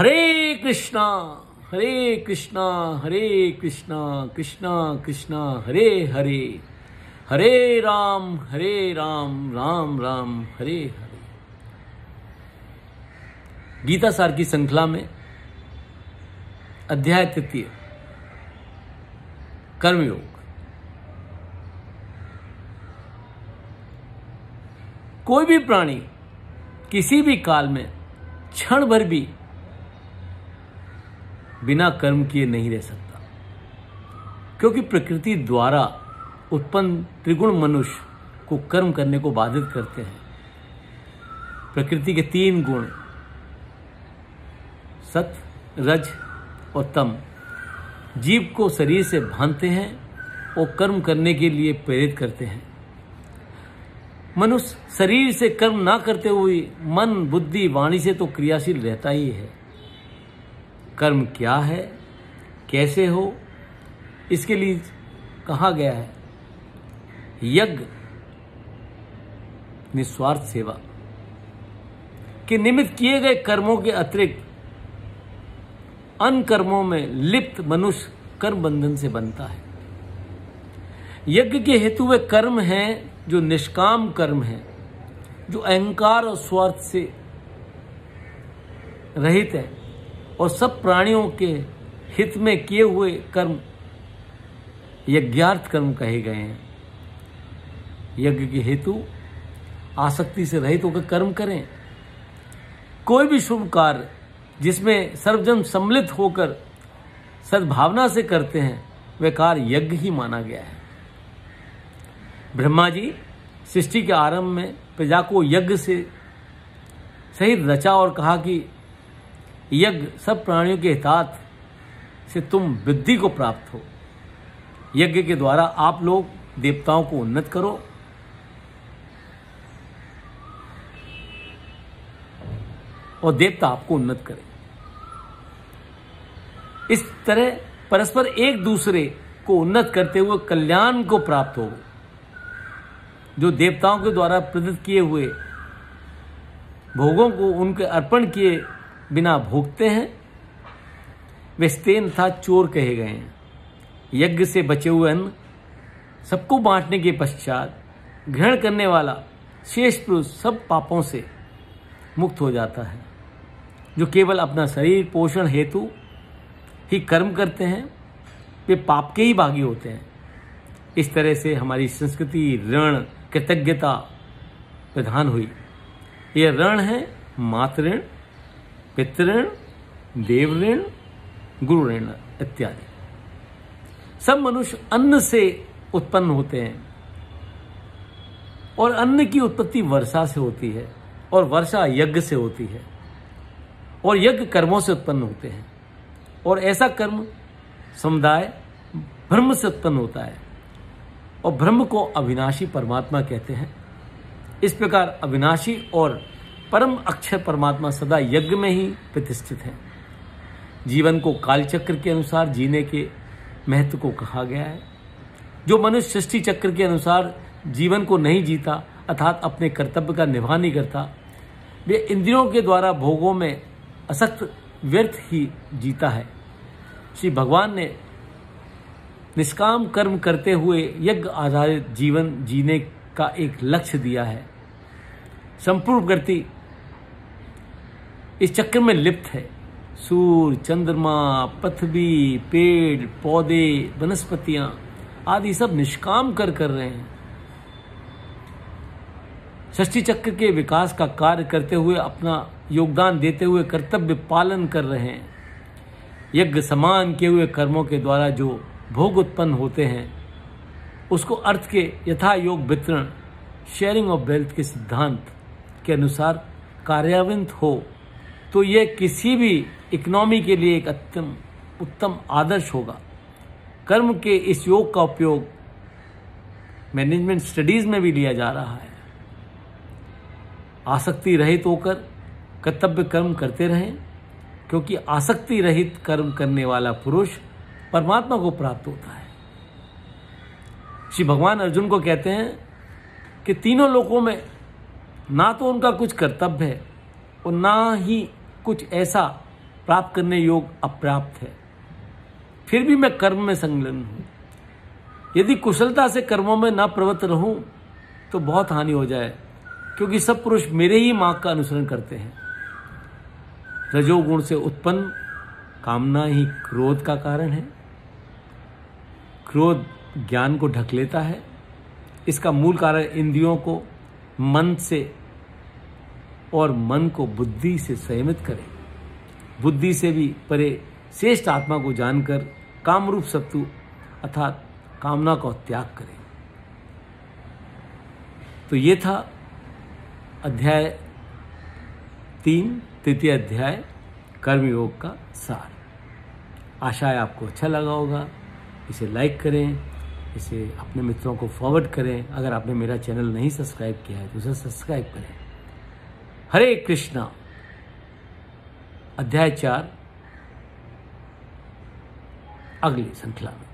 हरे कृष्णा हरे कृष्णा हरे कृष्णा कृष्णा कृष्णा हरे हरे, हरे राम राम राम हरे हरे। गीता सार की श्रृंखला में अध्याय तृतीय कर्मयोग। कोई भी प्राणी किसी भी काल में क्षण भर भी बिना कर्म किए नहीं रह सकता, क्योंकि प्रकृति द्वारा उत्पन्न त्रिगुण मनुष्य को कर्म करने को बाधित करते हैं। प्रकृति के तीन गुण सत, रज और तम जीव को शरीर से बांधते हैं और कर्म करने के लिए प्रेरित करते हैं। मनुष्य शरीर से कर्म ना करते हुए मन, बुद्धि, वाणी से तो क्रियाशील रहता ही है। कर्म क्या है, कैसे हो, इसके लिए कहा गया है यज्ञ निस्वार्थ सेवा के निमित्त किए गए कर्मों के अतिरिक्त अन्य कर्मों में लिप्त मनुष्य कर्म बंधन से बनता है। यज्ञ के हेतु वे कर्म हैं जो निष्काम कर्म हैं, जो अहंकार और स्वार्थ से रहित है और सब प्राणियों के हित में किए हुए कर्म यज्ञार्थ कर्म कहे गए हैं। यज्ञ के हेतु आसक्ति से रहित होकर कर्म करें। कोई भी शुभ कार्य जिसमें सर्वजन सम्मिलित होकर सद्भावना से करते हैं वह कार्य यज्ञ ही माना गया है। ब्रह्मा जी सृष्टि के आरंभ में प्रजा को यज्ञ से सहित रचा और कहा कि यज्ञ सब प्राणियों के हितार्थ से तुम वृद्धि को प्राप्त हो। यज्ञ के द्वारा आप लोग देवताओं को उन्नत करो और देवता आपको उन्नत करें। इस तरह परस्पर एक दूसरे को उन्नत करते हुए कल्याण को प्राप्त हो। जो देवताओं के द्वारा प्रदत्त किए हुए भोगों को उनके अर्पण किए बिना भोगते हैं वे स्तेन था चोर कहे गए हैं। यज्ञ से बचे हुए अन्न सबको बांटने के पश्चात ग्रहण करने वाला शेष पुरुष सब पापों से मुक्त हो जाता है। जो केवल अपना शरीर पोषण हेतु ही कर्म करते हैं वे पाप के ही भागी होते हैं। इस तरह से हमारी संस्कृति ऋण कृतज्ञता प्रधान हुई। यह ऋण है मातृ ऋण, पितृण, देव ऋण, गुरु ऋण इत्यादि। सब मनुष्य अन्न से उत्पन्न होते हैं और अन्न की उत्पत्ति वर्षा से होती है और वर्षा यज्ञ से होती है और यज्ञ कर्मों से उत्पन्न होते हैं और ऐसा कर्म समुदाय ब्रह्म से उत्पन्न होता है और ब्रह्म को अविनाशी परमात्मा कहते हैं। इस प्रकार अविनाशी और परम अक्षय परमात्मा सदा यज्ञ में ही प्रतिष्ठित है। जीवन को कालचक्र के अनुसार जीने के महत्व को कहा गया है। जो मनुष्य सृष्टि चक्र के अनुसार जीवन को नहीं जीता अर्थात अपने कर्तव्य का निर्वाह नहीं करता वे इंद्रियों के द्वारा भोगों में असक्त व्यर्थ ही जीता है। श्री भगवान ने निष्काम कर्म करते हुए यज्ञ आधारित जीवन जीने का एक लक्ष्य दिया है। संपूर्ण प्रकृति इस चक्र में लिप्त है। सूर्य, चंद्रमा, पृथ्वी, पेड़ पौधे, वनस्पतियां आदि सब निष्काम कर रहे हैं। सृष्टि चक्र के विकास का कार्य करते हुए अपना योगदान देते हुए कर्तव्य पालन कर रहे हैं। यज्ञ समान किए हुए कर्मों के द्वारा जो भोग उत्पन्न होते हैं उसको अर्थ के यथा योग वितरण शेयरिंग ऑफ वेल्थ के सिद्धांत के अनुसार कार्यान्वित हो तो यह किसी भी इकोनॉमी के लिए एक उत्तम आदर्श होगा। कर्म के इस योग का उपयोग मैनेजमेंट स्टडीज में भी लिया जा रहा है। आसक्ति रहित होकर कर्तव्य कर्म करते रहें, क्योंकि आसक्ति रहित कर्म करने वाला पुरुष परमात्मा को प्राप्त होता है। श्री भगवान अर्जुन को कहते हैं कि तीनों लोकों में ना तो उनका कुछ कर्तव्य है और ना ही कुछ ऐसा प्राप्त करने योग अप्राप्त है। फिर भी मैं कर्म में संलग्न हूं। यदि कुशलता से कर्मों में न प्रवृत्त रहूं तो बहुत हानि हो जाए, क्योंकि सब पुरुष मेरे ही मार्ग का अनुसरण करते हैं। रजोगुण से उत्पन्न कामना ही क्रोध का कारण है। क्रोध ज्ञान को ढक लेता है। इसका मूल कारण इंद्रियों को मन से और मन को बुद्धि से संयमित करें। बुद्धि से भी परे श्रेष्ठ आत्मा को जानकर कामरूप सत्तु अर्थात कामना का त्याग करें। तो ये था अध्याय 3, तृतीय अध्याय कर्मयोग का सार। आशा है आपको अच्छा लगा होगा। इसे लाइक करें, इसे अपने मित्रों को फॉरवर्ड करें। अगर आपने मेरा चैनल नहीं सब्सक्राइब किया है तो उसे सब्सक्राइब करें। हरे कृष्णा। अध्याय 4 अगली श्रृंखला में।